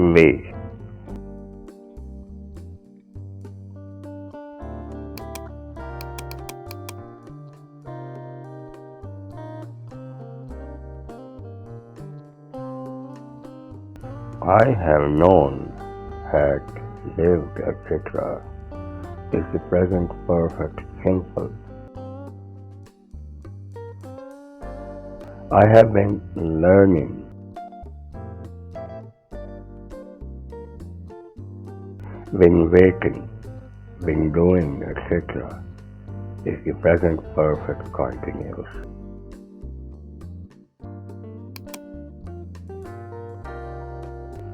way. I have known, had, lived, etc. is the present perfect simple. I have been learning, been waiting, been doing, etc. is the present perfect continuous.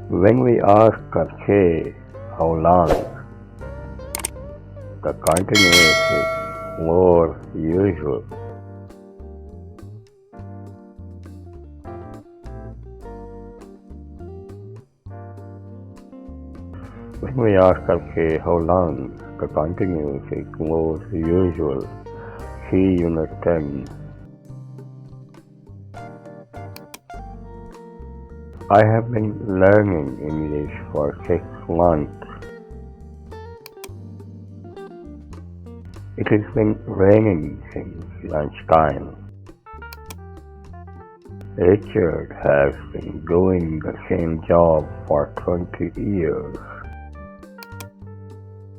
When we ask or say how long, the continuous is more usual. When we ask or say how long, the continuous is more usual. See Unit 10. I have been learning English for 6 months. It has been raining since lunchtime. Richard has been doing the same job for 20 years.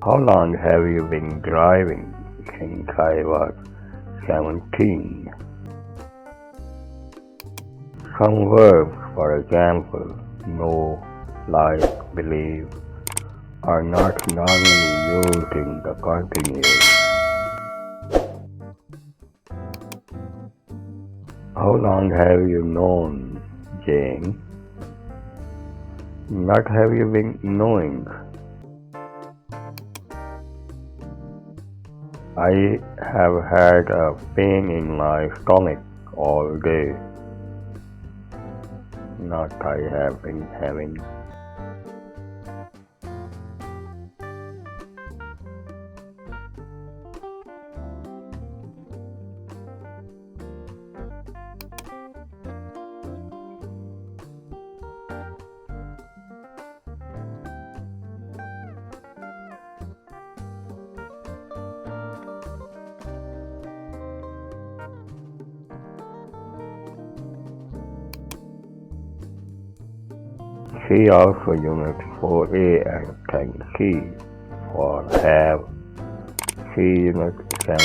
How long have you been driving? Since I was 17. Some verbs, for example, know, like, believe, are not normally used in the continuous. How long have you known, Jane? Not have you been knowing. I have had a pain in my stomach all day. Not I have been having. See also Unit 4A and 10C for have. See Unit 17.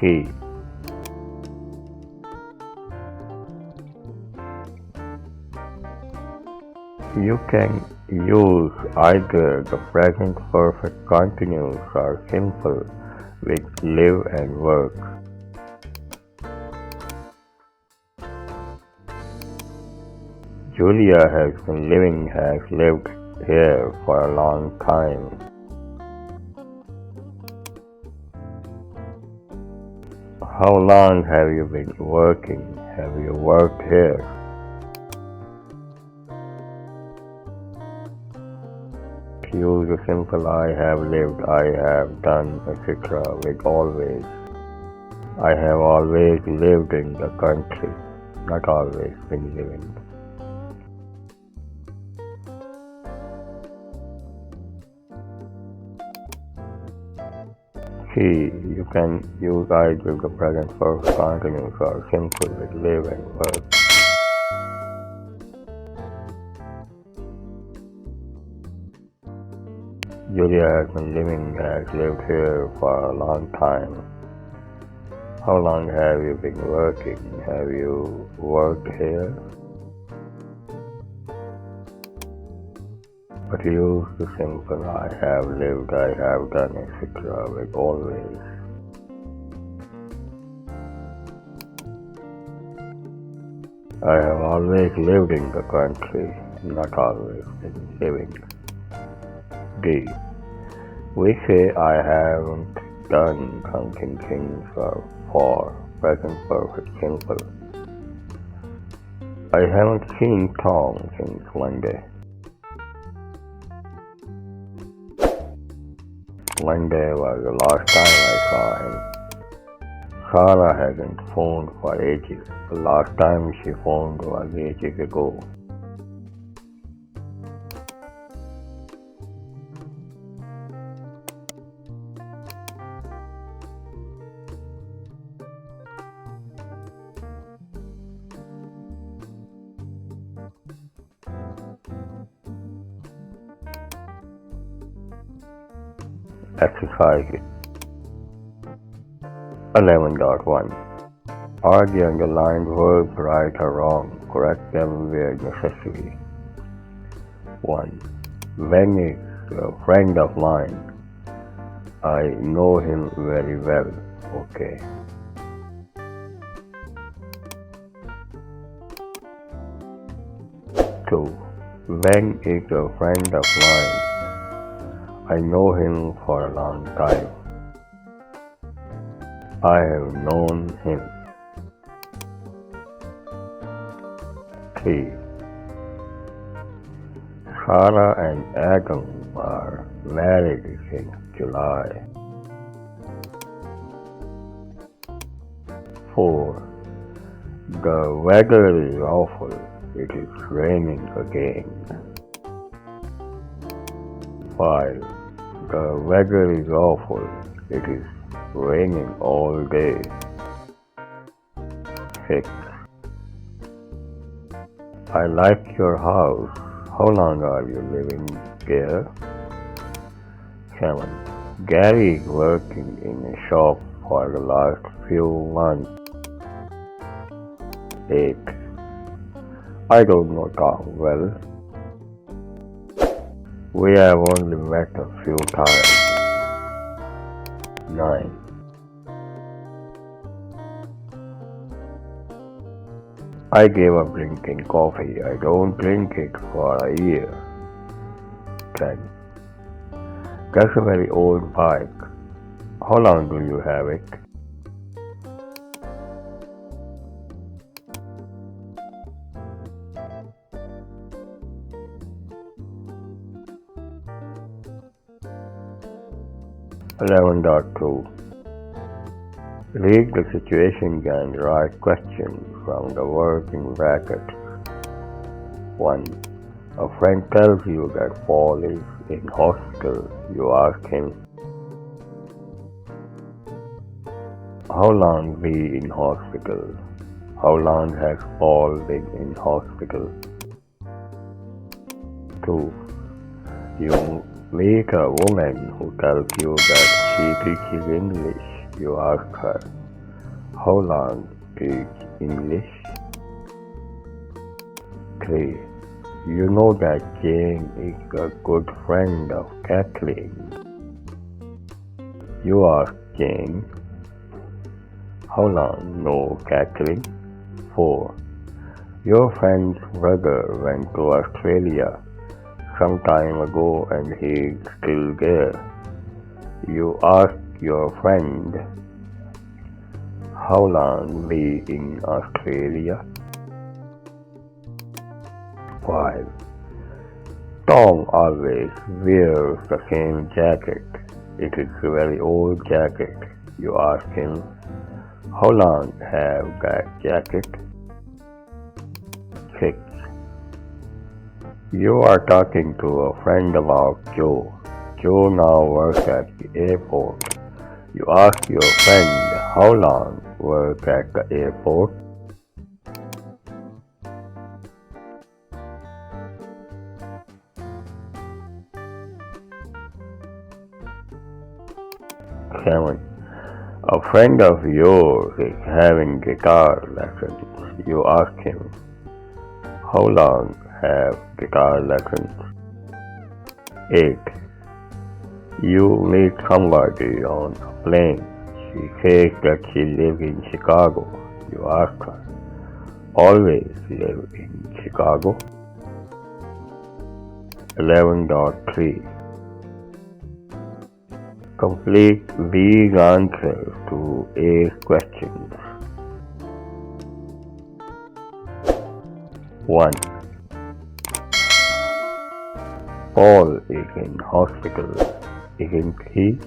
C. You can use either the present perfect continuous or simple with live and work. Julia has lived here for a long time. How long have you been working? Have you worked here? Use the simple I have lived, I have done, etc. with always. I have always lived in the country, not always been living. C. You can use either the present perfect continuous or simple with live and work. Julia has lived here for a long time. How long have you been working? Have you worked here? But use the simple I have lived, I have done, etc. with always. I have always lived in the country, not always been living. D. We say I haven't done something things for present perfect simple. I haven't seen Tom since Monday. Monday was the last time I saw him. Sarah hasn't phoned for ages. The last time she phoned was ages ago. Exercise 11.1. Are the underlined verbs right or wrong? Correct them where necessary. 1. When is a friend of mine? I know him very well. Okay. 2. When is a friend of mine? I know him for a long time. I have known him. 3. Sarah and Adam are married since July. 4. The weather is awful. It is raining again. 5. The weather is awful. It is raining all day. 6. I like your house. How long are you living there? 7. Gary is working in a shop for the last few months. 8. I don't know Tom well. We have only met a few times. 9. I gave up drinking coffee. I don't drink it for a year. 10. That's a very old bike. How long do you have it? 11.2. Read the situations and write questions from the words in brackets. 1. A friend tells you that Paul is in hospital. You ask him, how long be in hospital? How long has Paul been in hospital? 2. You meet a woman who tells you that she teaches English. You ask her, how long teach English? 3. You know that Jane is a good friend of Kathleen. You ask Jane, how long know Kathleen? 4. Your friend's brother went to Australia some time ago and he is still there. You ask your friend, how long be in Australia? 5. Tom always wears the same jacket. It is a very old jacket. You ask him, how long have that jacket? 6. You are talking to a friend about Joe. Joe now works at the airport. You ask your friend, how long work at the airport? 7. A friend of yours is having guitar lessons. You ask him, how long have guitar lessons? 8. You meet somebody on a plane. She says that she lives in Chicago. You ask her, always live in Chicago? 11.3. Complete these answers to A's questions. 1. Paul is in hospital, isn't he?